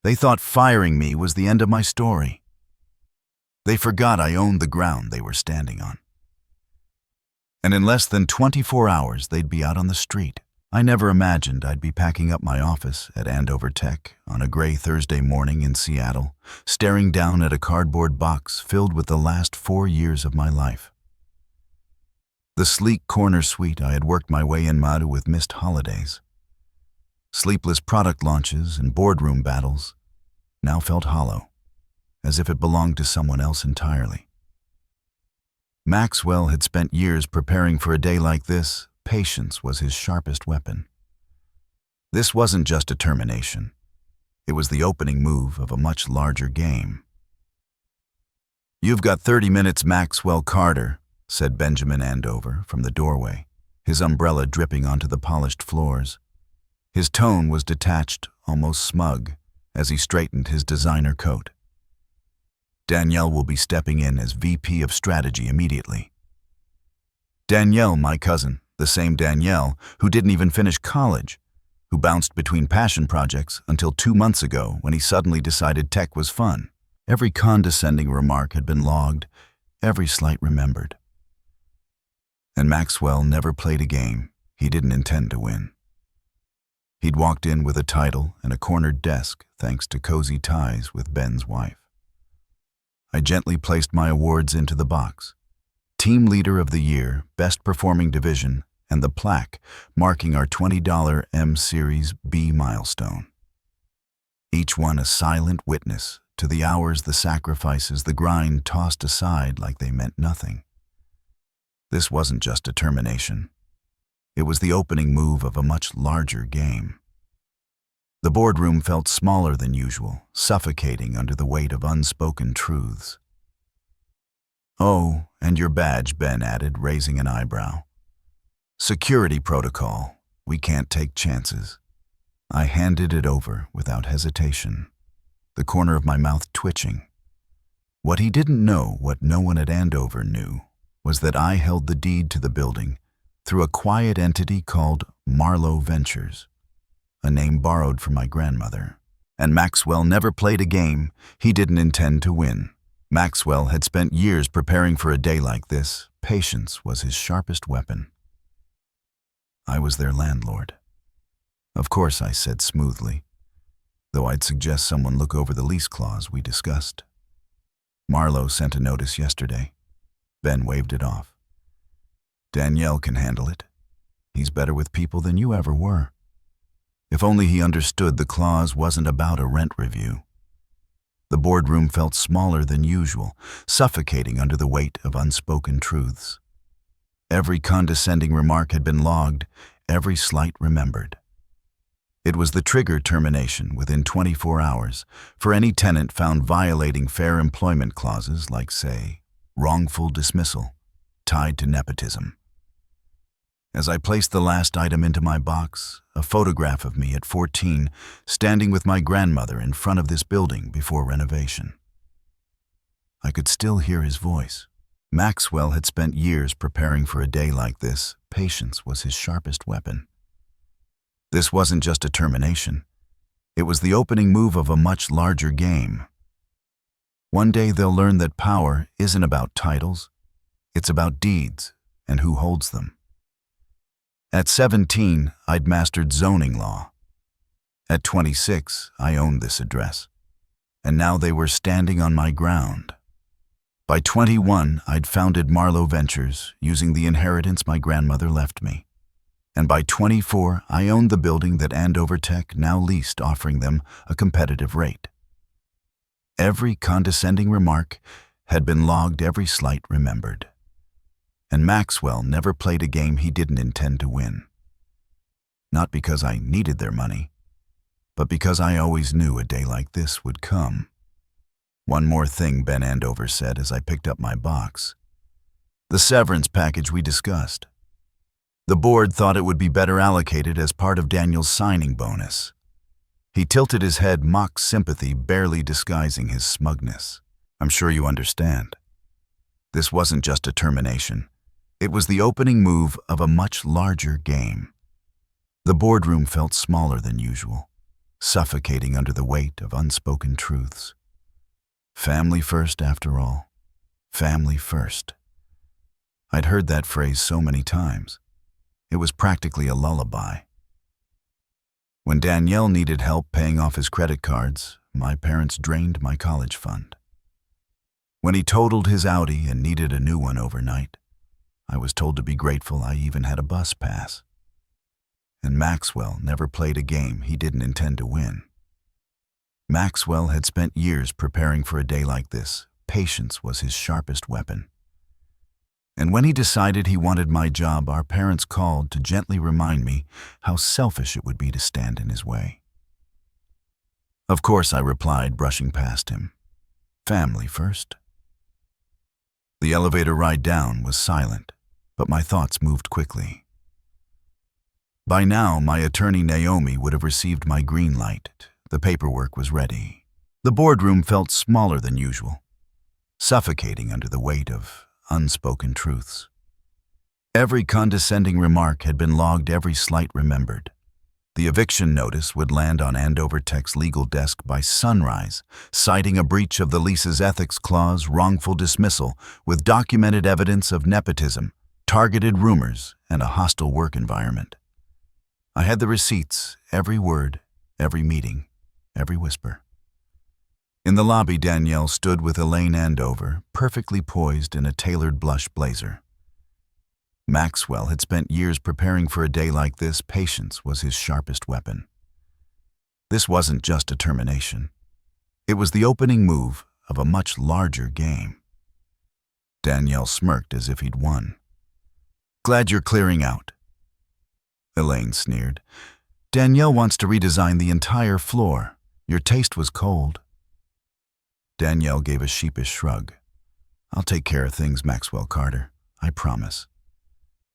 They thought firing me was the end of my story. They forgot I owned the ground they were standing on. And in less than 24 hours, they'd be out on the street. I never imagined I'd be packing up my office at Andover Tech on a gray Thursday morning in Seattle, staring down at a cardboard box filled with the last 4 years of my life. The sleek corner suite I had worked my way into with missed holidays, sleepless product launches and boardroom battles, now felt hollow, as if it belonged to someone else entirely. Maxwell had spent years preparing for a day like this. Patience was his sharpest weapon. This wasn't just a termination. It was the opening move of a much larger game. "You've got 30 minutes, Maxwell Carter," said Benjamin Andover from the doorway, his umbrella dripping onto the polished floors. His tone was detached, almost smug, as he straightened his designer coat. "Danielle will be stepping in as VP of Strategy immediately." Danielle, my cousin, the same Danielle who didn't even finish college, who bounced between passion projects until 2 months ago when he suddenly decided tech was fun. Every condescending remark had been logged, every slight remembered. And Maxwell never played a game he didn't intend to win. He'd walked in with a title and a cornered desk thanks to cozy ties with Ben's wife. I gently placed my awards into the box. Team Leader of the Year, Best Performing Division, and the plaque marking our $20 M-Series B milestone. Each one a silent witness to the hours, the sacrifices, the grind tossed aside like they meant nothing. This wasn't just a termination. It was the opening move of a much larger game. The boardroom felt smaller than usual, suffocating under the weight of unspoken truths. "Oh, and your badge," Ben added, raising an eyebrow. "Security protocol. We can't take chances." I handed it over without hesitation, the corner of my mouth twitching. What he didn't know, what no one at Andover knew, was that I held the deed to the building through a quiet entity called Marlowe Ventures, a name borrowed from my grandmother. And Maxwell never played a game he didn't intend to win. Maxwell had spent years preparing for a day like this. Patience was his sharpest weapon. I was their landlord. "Of course," I said smoothly, though I'd suggest someone look over the lease clause we discussed. "Marlowe sent a notice yesterday." Ben waved it off. "Danielle can handle it. He's better with people than you ever were." If only he understood the clause wasn't about a rent review. The boardroom felt smaller than usual, suffocating under the weight of unspoken truths. Every condescending remark had been logged, every slight remembered. It was the trigger termination within 24 hours for any tenant found violating fair employment clauses like, say, wrongful dismissal, tied to nepotism. As I placed the last item into my box, a photograph of me at 14, standing with my grandmother in front of this building before renovation. I could still hear his voice. Maxwell had spent years preparing for a day like this. Patience was his sharpest weapon. This wasn't just a termination. It was the opening move of a much larger game. One day they'll learn that power isn't about titles. It's about deeds and who holds them. At 17, I'd mastered zoning law. At 26, I owned this address. And now they were standing on my ground. By 21, I'd founded Marlowe Ventures using the inheritance my grandmother left me. And by 24, I owned the building that Andover Tech now leased, offering them a competitive rate. Every condescending remark had been logged, every slight remembered. And Maxwell never played a game he didn't intend to win. Not because I needed their money, but because I always knew a day like this would come. "One more thing," Ben Andover said as I picked up my box. "The severance package we discussed. The board thought it would be better allocated as part of Daniel's signing bonus." He tilted his head, mock sympathy barely disguising his smugness. "I'm sure you understand. This wasn't just a termination. It was the opening move of a much larger game." The boardroom felt smaller than usual, suffocating under the weight of unspoken truths. Family first, after all. Family first. I'd heard that phrase so many times. It was practically a lullaby. When Danielle needed help paying off his credit cards, my parents drained my college fund. When he totaled his Audi and needed a new one overnight, I was told to be grateful I even had a bus pass. And Maxwell never played a game he didn't intend to win. Maxwell had spent years preparing for a day like this. Patience was his sharpest weapon. And when he decided he wanted my job, our parents called to gently remind me how selfish it would be to stand in his way. Of course, I replied, brushing past him. Family first. The elevator ride down was silent, but my thoughts moved quickly. By now, my attorney Naomi would have received my green light. The paperwork was ready. The boardroom felt smaller than usual, suffocating under the weight of unspoken truths. Every condescending remark had been logged, every slight remembered. The eviction notice would land on Andover Tech's legal desk by sunrise, citing a breach of the lease's ethics clause, wrongful dismissal, with documented evidence of nepotism, targeted rumors, and a hostile work environment. I had the receipts, every word, every meeting, every whisper. In the lobby, Danielle stood with Elaine Andover, perfectly poised in a tailored blush blazer. Maxwell had spent years preparing for a day like this. Patience was his sharpest weapon. This wasn't just a termination. It was the opening move of a much larger game. Danielle smirked as if he'd won. Glad you're clearing out. Elaine sneered. Danielle wants to redesign the entire floor. Your taste was cold. Danielle gave a sheepish shrug. I'll take care of things, Maxwell Carter. I promise.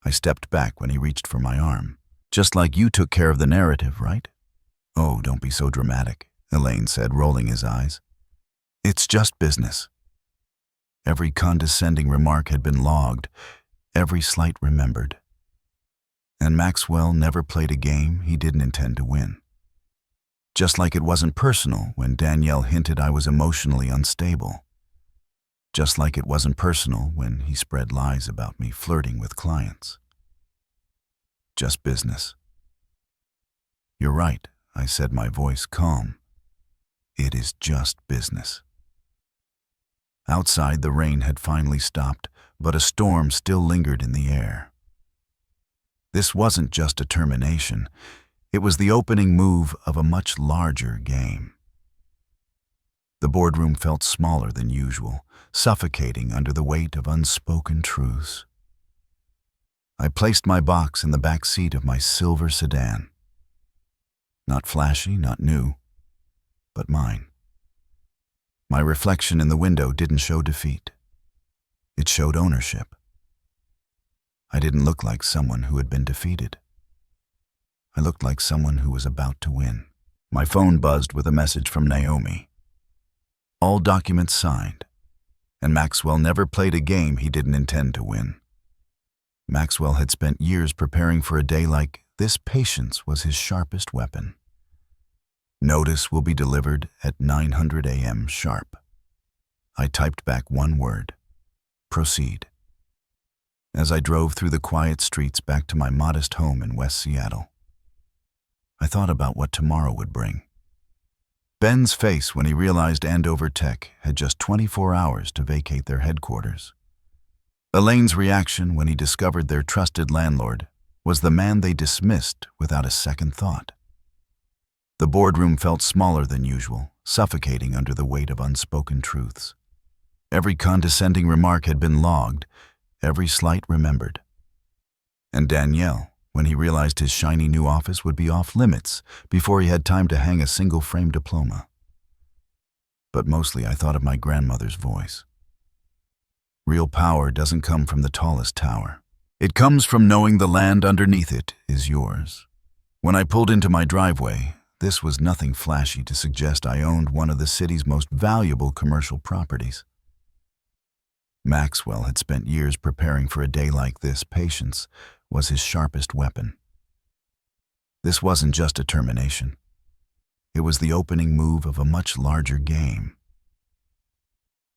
I stepped back when he reached for my arm. Just like you took care of the narrative, right? Oh, don't be so dramatic, Elaine said, rolling his eyes. It's just business. Every condescending remark had been logged, every slight remembered. And Maxwell never played a game he didn't intend to win. Just like it wasn't personal when Danielle hinted I was emotionally unstable. Just like it wasn't personal when he spread lies about me flirting with clients. Just business. You're right, I said, my voice calm. It is just business. Outside, the rain had finally stopped, but a storm still lingered in the air. This wasn't just a termination. It was the opening move of a much larger game. The boardroom felt smaller than usual, suffocating under the weight of unspoken truths. I placed my box in the back seat of my silver sedan. Not flashy, not new, but mine. My reflection in the window didn't show defeat. It showed ownership. I didn't look like someone who had been defeated. I looked like someone who was about to win. My phone buzzed with a message from Naomi. All documents signed, and Maxwell never played a game he didn't intend to win. Maxwell had spent years preparing for a day like this. Patience was his sharpest weapon. Notice will be delivered at 900 a.m. sharp. I typed back one word. Proceed. As I drove through the quiet streets back to my modest home in West Seattle, I thought about what tomorrow would bring. Ben's face when he realized Andover Tech had just 24 hours to vacate their headquarters. Elaine's reaction when he discovered their trusted landlord was the man they dismissed without a second thought. The boardroom felt smaller than usual, suffocating under the weight of unspoken truths. Every condescending remark had been logged, every slight remembered. And Danielle, when he realized his shiny new office would be off limits before he had time to hang a single-frame diploma. But mostly I thought of my grandmother's voice. Real power doesn't come from the tallest tower. It comes from knowing the land underneath it is yours. When I pulled into my driveway, this was nothing flashy to suggest I owned one of the city's most valuable commercial properties. Maxwell had spent years preparing for a day like this. Patience was his sharpest weapon. This wasn't just a termination. It was the opening move of a much larger game.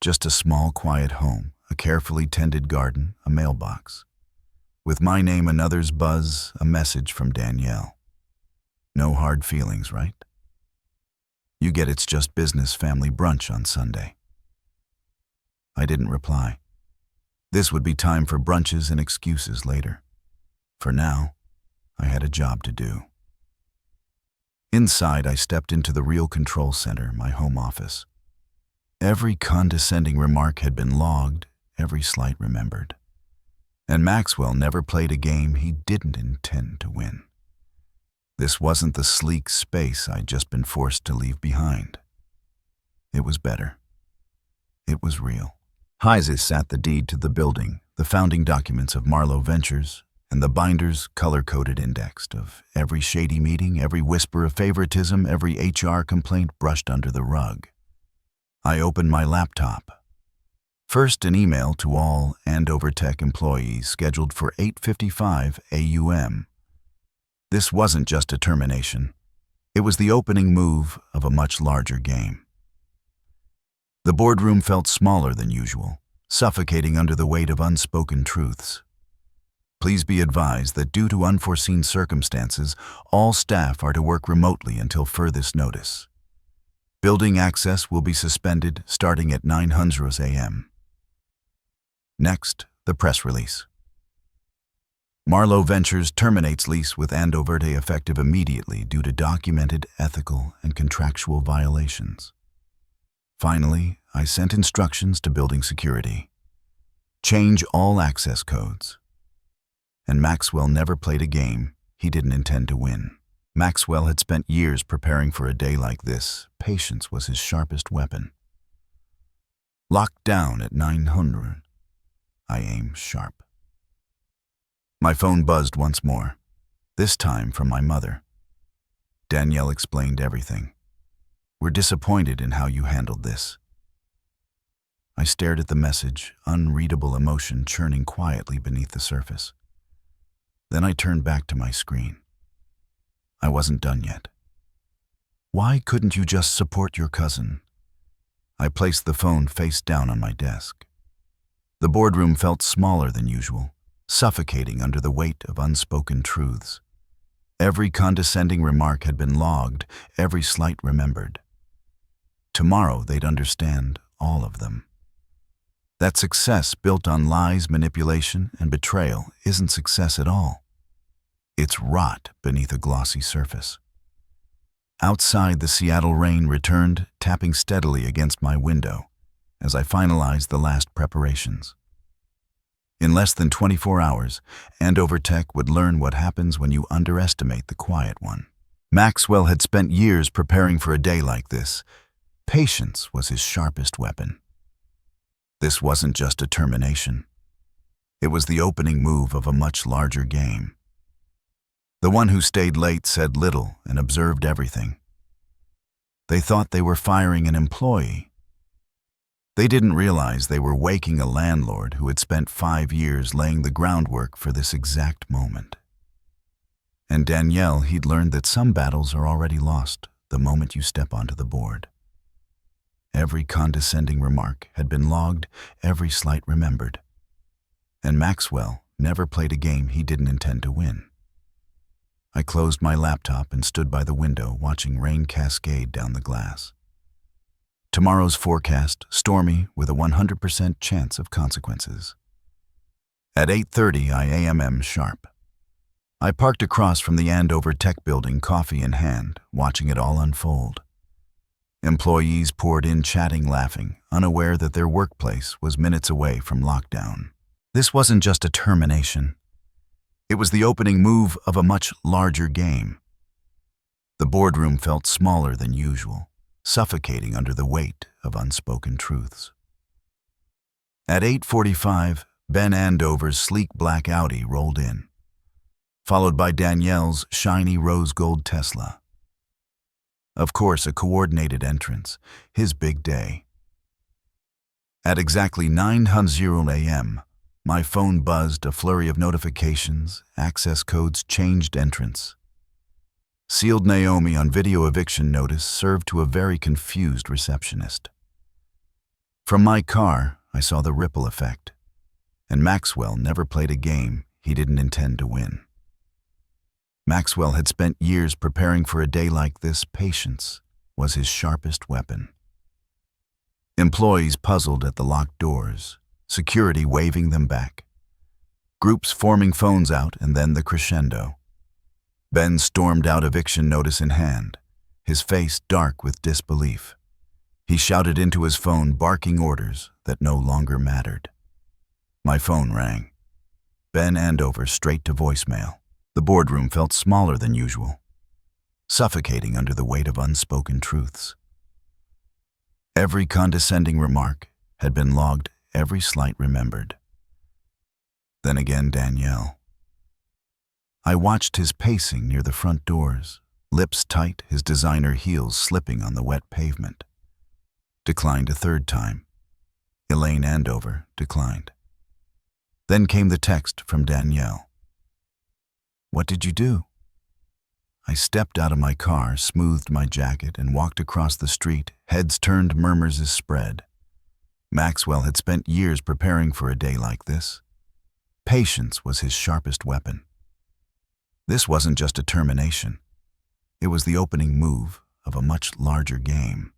Just a small, quiet home, a carefully tended garden, a mailbox. With my name and others' buzz, a message from Danielle. No hard feelings, right? You get it's just business family brunch on Sunday. I didn't reply. This would be time for brunches and excuses later. For now, I had a job to do. Inside, I stepped into the real control center, my home office. Every condescending remark had been logged, every slight remembered. And Maxwell never played a game he didn't intend to win. This wasn't the sleek space I'd just been forced to leave behind. It was better. It was real. Heises sat the deed to the building, the founding documents of Marlowe Ventures, and the binders color-coded indexed of every shady meeting, every whisper of favoritism, every HR complaint brushed under the rug. I opened my laptop. First, an email to all Andover Tech employees scheduled for 8:55 a.m. This wasn't just a termination. It was the opening move of a much larger game. The boardroom felt smaller than usual, suffocating under the weight of unspoken truths. Please be advised that due to unforeseen circumstances, all staff are to work remotely until furthest notice. Building access will be suspended starting at 9:00 a.m. Next, the press release. Marlowe Ventures terminates lease with Andover Tech effective immediately due to documented ethical and contractual violations. Finally, I sent instructions to building security. Change all access codes. And Maxwell never played a game he didn't intend to win. Maxwell had spent years preparing for a day like this. Patience was his sharpest weapon. Locked down at 900, I aimed sharp. My phone buzzed once more, this time from my mother. Danielle explained everything. We're disappointed in how you handled this. I stared at the message, unreadable emotion churning quietly beneath the surface. Then I turned back to my screen. I wasn't done yet. Why couldn't you just support your cousin? I placed the phone face down on my desk. The boardroom felt smaller than usual, suffocating under the weight of unspoken truths. Every condescending remark had been logged, every slight remembered. Tomorrow they'd understand all of them. That success built on lies, manipulation, and betrayal isn't success at all. It's rot beneath a glossy surface. Outside, the Seattle rain returned, tapping steadily against my window as I finalized the last preparations. In less than 24 hours, Andover Tech would learn what happens when you underestimate the quiet one. Maxwell had spent years preparing for a day like this. Patience was his sharpest weapon. This wasn't just a termination. It was the opening move of a much larger game. The one who stayed late said little and observed everything. They thought they were firing an employee. They didn't realize they were waking a landlord who had spent 5 years laying the groundwork for this exact moment. And Danielle, he'd learned that some battles are already lost the moment you step onto the board. Every condescending remark had been logged, every slight remembered. And Maxwell never played a game he didn't intend to win. I closed my laptop and stood by the window watching rain cascade down the glass. Tomorrow's forecast, stormy with a 100% chance of consequences. At 8:30 a.m. sharp. I parked across from the Andover Tech building, coffee in hand, watching it all unfold. Employees poured in chatting, laughing, unaware that their workplace was minutes away from lockdown. This wasn't just a termination. It was the opening move of a much larger game. The boardroom felt smaller than usual, suffocating under the weight of unspoken truths. At 8:45, Ben Andover's sleek black Audi rolled in, followed by Danielle's shiny rose gold Tesla. Of course, a coordinated entrance, his big day. At exactly 9:00 a.m., my phone buzzed, a flurry of notifications, access codes, changed entrance. Sealed Naomi on video eviction notice served to a very confused receptionist. From my car, I saw the ripple effect, and Maxwell never played a game he didn't intend to win. Maxwell had spent years preparing for a day like this. Patience was his sharpest weapon. Employees puzzled at the locked doors, security waving them back, groups forming phones out, and then the crescendo. Ben stormed out, eviction notice in hand, his face dark with disbelief. He shouted into his phone, barking orders that no longer mattered. My phone rang. Ben Andover, straight to voicemail. The boardroom felt smaller than usual, suffocating under the weight of unspoken truths. Every condescending remark had been logged, every slight remembered. Then again, Danielle. I watched his pacing near the front doors, lips tight, his designer heels slipping on the wet pavement. Declined a third time. Elaine Andover declined. Then came the text from Danielle. What did you do? I stepped out of my car, smoothed my jacket, and walked across the street, heads turned, murmurs spread. Maxwell had spent years preparing for a day like this. Patience was his sharpest weapon. This wasn't just a termination. It was the opening move of a much larger game.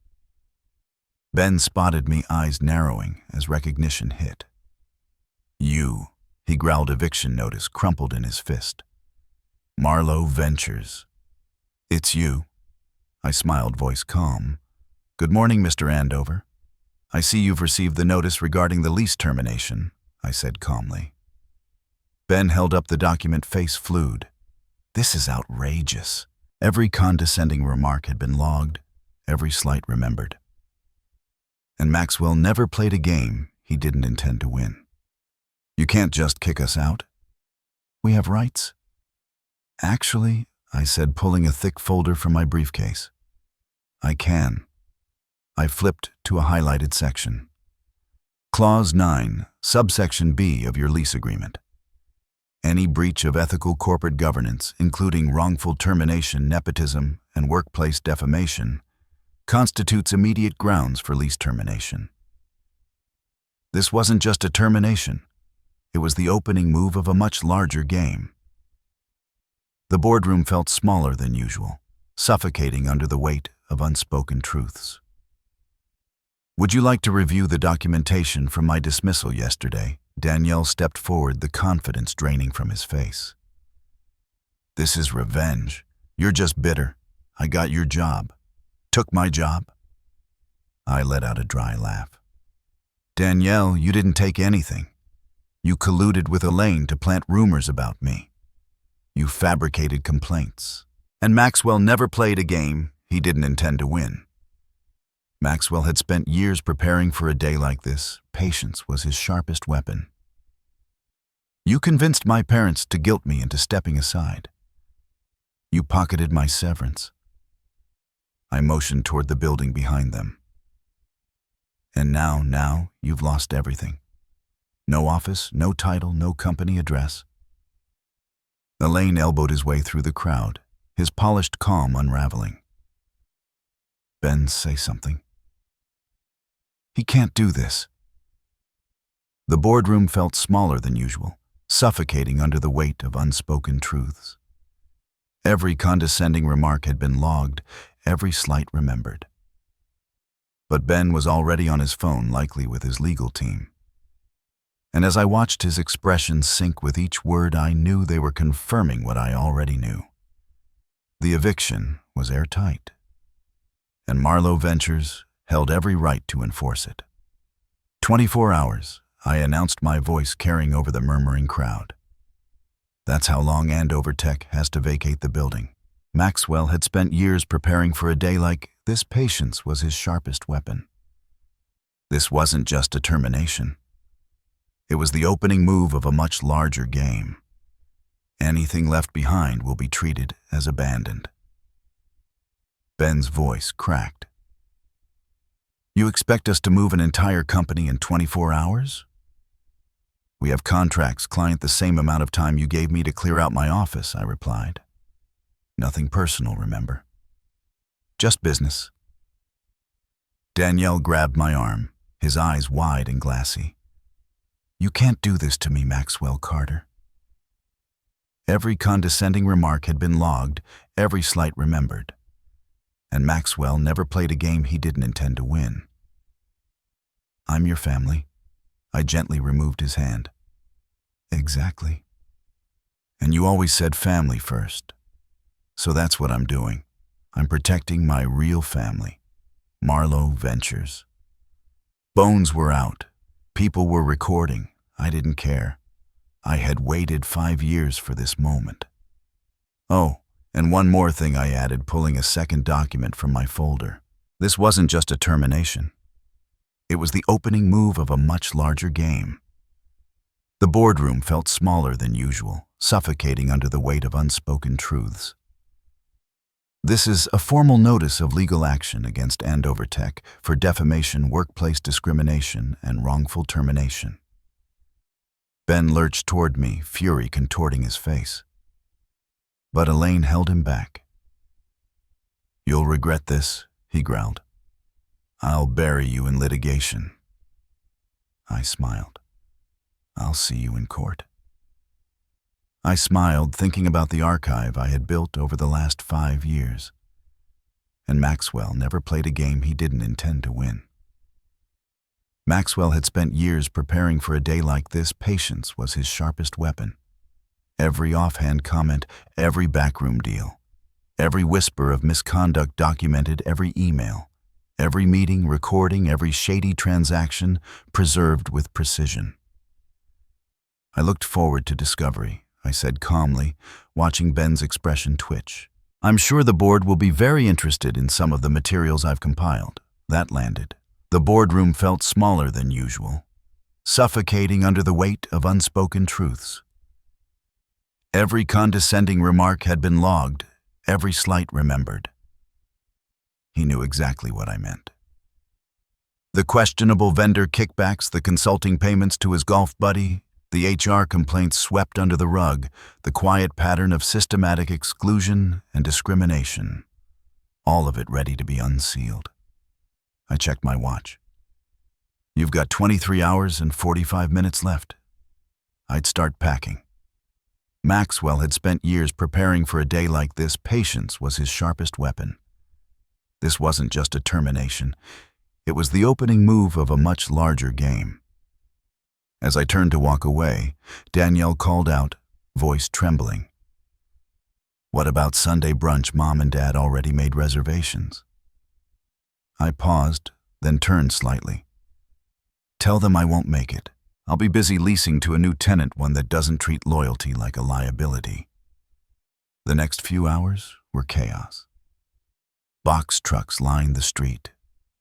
Ben spotted me, eyes narrowing as recognition hit. You, he growled, eviction notice crumpled in his fist. Marlowe Ventures. It's you. I smiled, voice calm. Good morning, Mr. Andover. I see you've received the notice regarding the lease termination, I said calmly. Ben held up the document, face flued. This is outrageous. Every condescending remark had been logged, every slight remembered. And Maxwell never played a game he didn't intend to win. You can't just kick us out. We have rights. Actually, I said, pulling a thick folder from my briefcase. I can. I flipped to a highlighted section. Clause 9, subsection B of your lease agreement. Any breach of ethical corporate governance, including wrongful termination, nepotism, and workplace defamation, constitutes immediate grounds for lease termination. This wasn't just a termination. It was the opening move of a much larger game. The boardroom felt smaller than usual, suffocating under the weight of unspoken truths. Would you like to review the documentation from my dismissal yesterday? Danielle stepped forward, the confidence draining from his face. This is revenge. You're just bitter. I got your job. Took my job. I let out a dry laugh. Danielle, you didn't take anything. You colluded with Elaine to plant rumors about me. You fabricated complaints. And Maxwell never played a game he didn't intend to win. Maxwell had spent years preparing for a day like this. Patience was his sharpest weapon. You convinced my parents to guilt me into stepping aside. You pocketed my severance. I motioned toward the building behind them. And now you've lost everything. No office, no title, no company address. Elaine elbowed his way through the crowd, his polished calm unraveling. Ben, say something. He can't do this. The boardroom felt smaller than usual, suffocating under the weight of unspoken truths. Every condescending remark had been logged, every slight remembered. But Ben was already on his phone, likely with his legal team. And as I watched his expressions sync with each word, I knew they were confirming what I already knew. The eviction was airtight, and Marlowe Ventures held every right to enforce it. 24 hours, I announced, my voice carrying over the murmuring crowd. That's how long Andover Tech has to vacate the building. Maxwell had spent years preparing for a day like this. Patience was his sharpest weapon. This wasn't just a termination. It was the opening move of a much larger game. Anything left behind will be treated as abandoned. Ben's voice cracked. You expect us to move an entire company in 24 hours? We have contracts, client, the same amount of time you gave me to clear out my office, I replied. Nothing personal, remember? Just business. Danielle grabbed my arm, his eyes wide and glassy. You can't do this to me, Maxwell Carter. Every condescending remark had been logged, every slight remembered. And Maxwell never played a game he didn't intend to win. I'm your family. I gently removed his hand. Exactly. And you always said family first. So that's what I'm doing. I'm protecting my real family, Marlowe Ventures. Bones were out. People were recording. I didn't care. I had waited 5 years for this moment. Oh, and one more thing I added, pulling a second document from my folder. This wasn't just a termination. It was the opening move of a much larger game. The boardroom felt smaller than usual, suffocating under the weight of unspoken truths. This is a formal notice of legal action against Andover Tech for defamation, workplace discrimination, and wrongful termination. Ben lurched toward me, fury contorting his face. But Elaine held him back. You'll regret this, he growled. I'll bury you in litigation. I smiled. I'll see you in court. I smiled, thinking about the archive I had built over the last 5 years. And Maxwell never played a game he didn't intend to win. Maxwell had spent years preparing for a day like this. Patience was his sharpest weapon. Every offhand comment, every backroom deal, every whisper of misconduct documented, every email, every meeting, recording, every shady transaction preserved with precision. I looked forward to discovery, I said calmly, watching Ben's expression twitch. I'm sure the board will be very interested in some of the materials I've compiled. That landed. The boardroom felt smaller than usual, suffocating under the weight of unspoken truths. Every condescending remark had been logged, every slight remembered. He knew exactly what I meant. The questionable vendor kickbacks, the consulting payments to his golf buddy, the HR complaints swept under the rug, the quiet pattern of systematic exclusion and discrimination, all of it ready to be unsealed. I checked my watch. You've got 23 hours and 45 minutes left. I'd start packing. Maxwell had spent years preparing for a day like this. Patience was his sharpest weapon. This wasn't just a termination. It was the opening move of a much larger game. As I turned to walk away, Danielle called out, voice trembling. What about Sunday brunch? Mom and Dad already made reservations. I paused, then turned slightly. Tell them I won't make it. I'll be busy leasing to a new tenant, one that doesn't treat loyalty like a liability. The next few hours were chaos. Box trucks lined the street.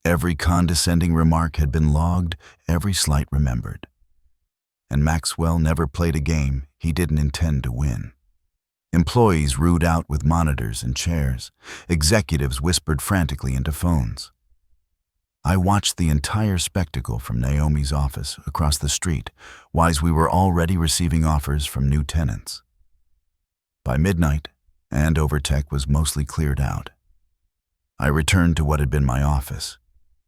Every condescending remark had been logged, every slight remembered. And Maxwell never played a game he didn't intend to win. Employees rued out with monitors and chairs. Executives whispered frantically into phones. I watched the entire spectacle from Naomi's office across the street, while we were already receiving offers from new tenants. By midnight, Andover Tech was mostly cleared out. I returned to what had been my office.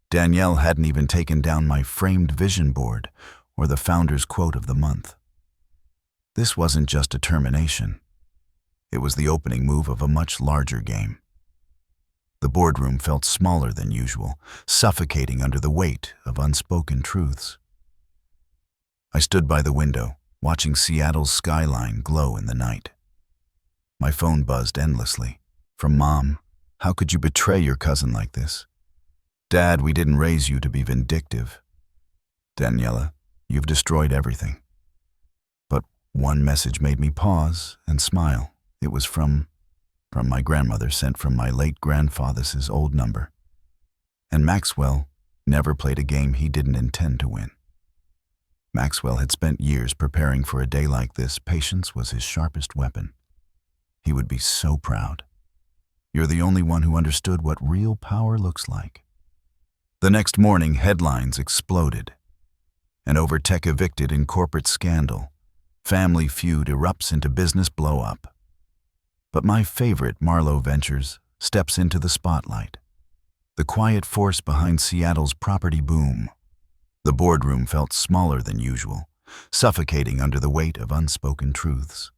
Danielle hadn't even taken down my framed vision board or the founder's quote of the month. This wasn't just a termination. It was the opening move of a much larger game. The boardroom felt smaller than usual, suffocating under the weight of unspoken truths. I stood by the window, watching Seattle's skyline glow in the night. My phone buzzed endlessly. From Mom, how could you betray your cousin like this? Dad, we didn't raise you to be vindictive. Daniela, you've destroyed everything. But one message made me pause and smile. It was from my grandmother, sent from my late grandfather's old number. And Maxwell never played a game he didn't intend to win. Maxwell had spent years preparing for a day like this. Patience was his sharpest weapon. He would be so proud. You're the only one who understood what real power looks like. The next morning, headlines exploded. Andover Tech evicted in corporate scandal. Family feud erupts into business blow-up. But my favorite Marlowe Ventures steps into the spotlight. The quiet force behind Seattle's property boom. The boardroom felt smaller than usual, suffocating under the weight of unspoken truths.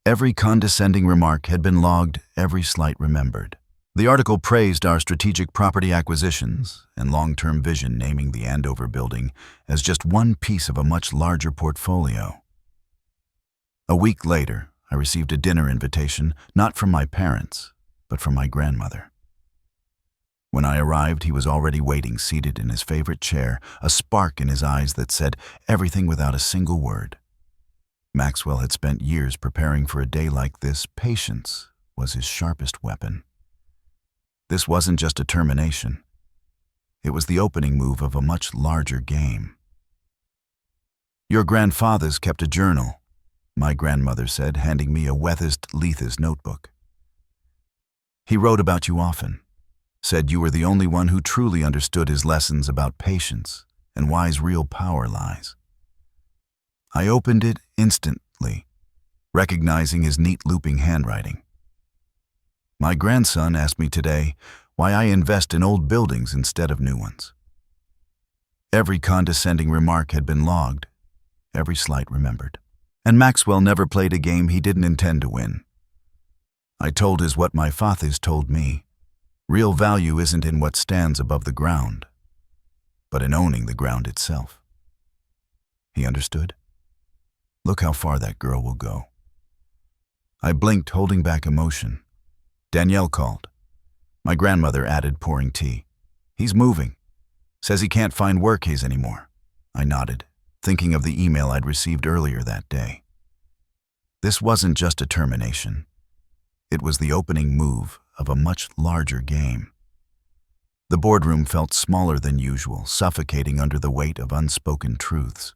Every condescending remark had been logged, every slight remembered. The article praised our strategic property acquisitions and long-term vision, naming the Andover building as just one piece of a much larger portfolio. A week later, I received a dinner invitation, not from my parents, but from my grandmother. When I arrived, he was already waiting, seated in his favorite chair, a spark in his eyes that said everything without a single word. Maxwell had spent years preparing for a day like this. Patience was his sharpest weapon. This wasn't just a termination. It was the opening move of a much larger game. "Your grandfather's kept a journal," my grandmother said, handing me a weathered Letha's notebook. "He wrote about you often, said you were the only one who truly understood his lessons about patience and why his real power lies." I opened it instantly, recognizing his neat looping handwriting. "My grandson asked me today why I invest in old buildings instead of new ones." Every condescending remark had been logged, every slight remembered. And Maxwell never played a game he didn't intend to win. I told his what my fathers told me. Real value isn't in what stands above the ground, but in owning the ground itself. He understood. Look how far that girl will go. I blinked, holding back emotion. Danielle called. My grandmother added, pouring tea. "He's moving. Says he can't find work Hayes anymore." I nodded, thinking of the email I'd received earlier that day. This wasn't just a termination. It was the opening move of a much larger game. The boardroom felt smaller than usual, suffocating under the weight of unspoken truths.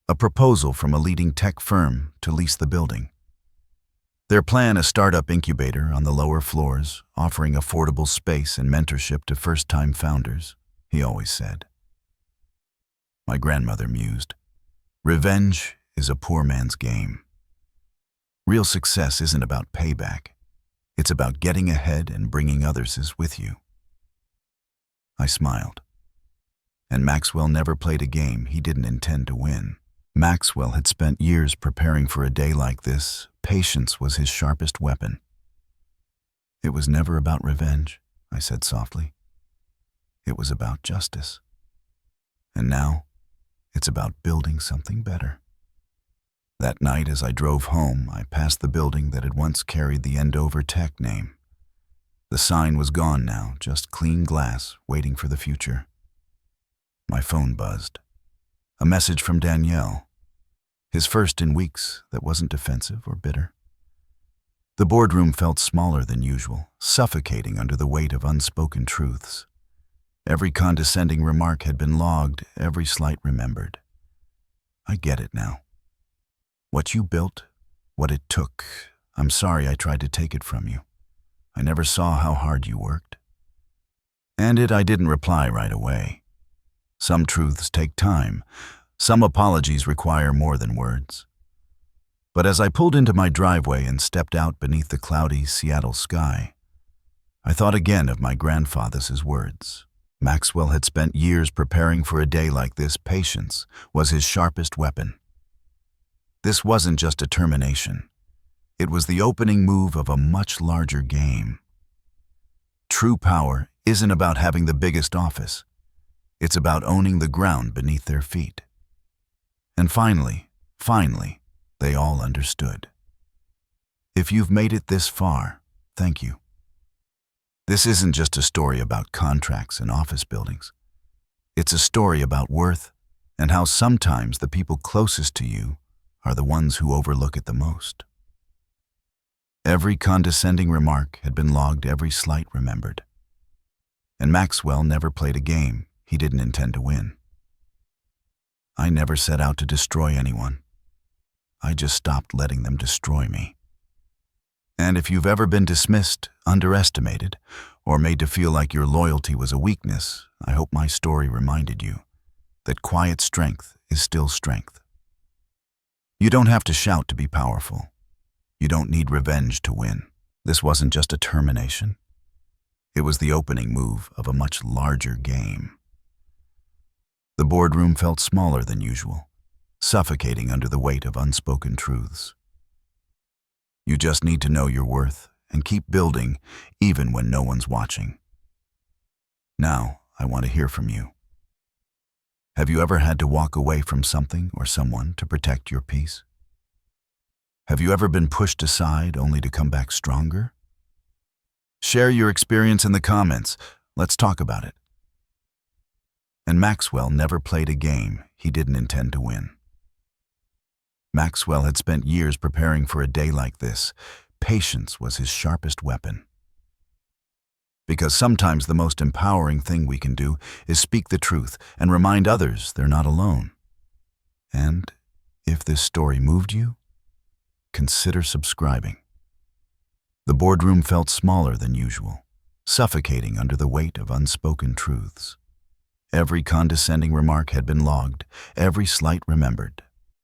A proposal from a leading tech firm to lease the building. Their plan, a startup incubator on the lower floors, offering affordable space and mentorship to first-time founders, he always said. My grandmother mused, "Revenge is a poor man's game. Real success isn't about payback. It's about getting ahead and bringing others with you." I smiled. And Maxwell never played a game he didn't intend to win. Maxwell had spent years preparing for a day like this. Patience was his sharpest weapon. "It was never about revenge," I said softly. "It was about justice. And now, it's about building something better." That night, as I drove home, I passed the building that had once carried the Andover Tech name. The sign was gone now, just clean glass waiting for the future. My phone buzzed. A message from Danielle. His first in weeks that wasn't defensive or bitter. The boardroom felt smaller than usual, suffocating under the weight of unspoken truths. Every condescending remark had been logged, every slight remembered. I get it now. What you built, what it took, I'm sorry I tried to take it from you. I never saw how hard you worked. I didn't reply right away. Some truths take time. Some apologies require more than words. But as I pulled into my driveway and stepped out beneath the cloudy Seattle sky, I thought again of my grandfather's words. Maxwell had spent years preparing for a day like this. Patience was his sharpest weapon. This wasn't just a termination. It was the opening move of a much larger game. True power isn't about having the biggest office. It's about owning the ground beneath their feet. And finally, they all understood. If you've made it this far, thank you. This isn't just a story about contracts and office buildings. It's a story about worth and how sometimes the people closest to you are the ones who overlook it the most. Every condescending remark had been logged, every slight remembered. And Maxwell never played a game he didn't intend to win. I never set out to destroy anyone. I just stopped letting them destroy me. And if you've ever been dismissed, underestimated, or made to feel like your loyalty was a weakness, I hope my story reminded you that quiet strength is still strength. You don't have to shout to be powerful. You don't need revenge to win. This wasn't just a termination. It was the opening move of a much larger game. The boardroom felt smaller than usual, suffocating under the weight of unspoken truths. You just need to know your worth and keep building even when no one's watching. Now, I want to hear from you. Have you ever had to walk away from something or someone to protect your peace? Have you ever been pushed aside only to come back stronger? Share your experience in the comments. Let's talk about it. And Maxwell never played a game he didn't intend to win. Maxwell had spent years preparing for a day like this. Patience was his sharpest weapon. Because sometimes the most empowering thing we can do is speak the truth and remind others they're not alone. And if this story moved you, consider subscribing. The boardroom felt smaller than usual, suffocating under the weight of unspoken truths. Every condescending remark had been logged, every slight remembered.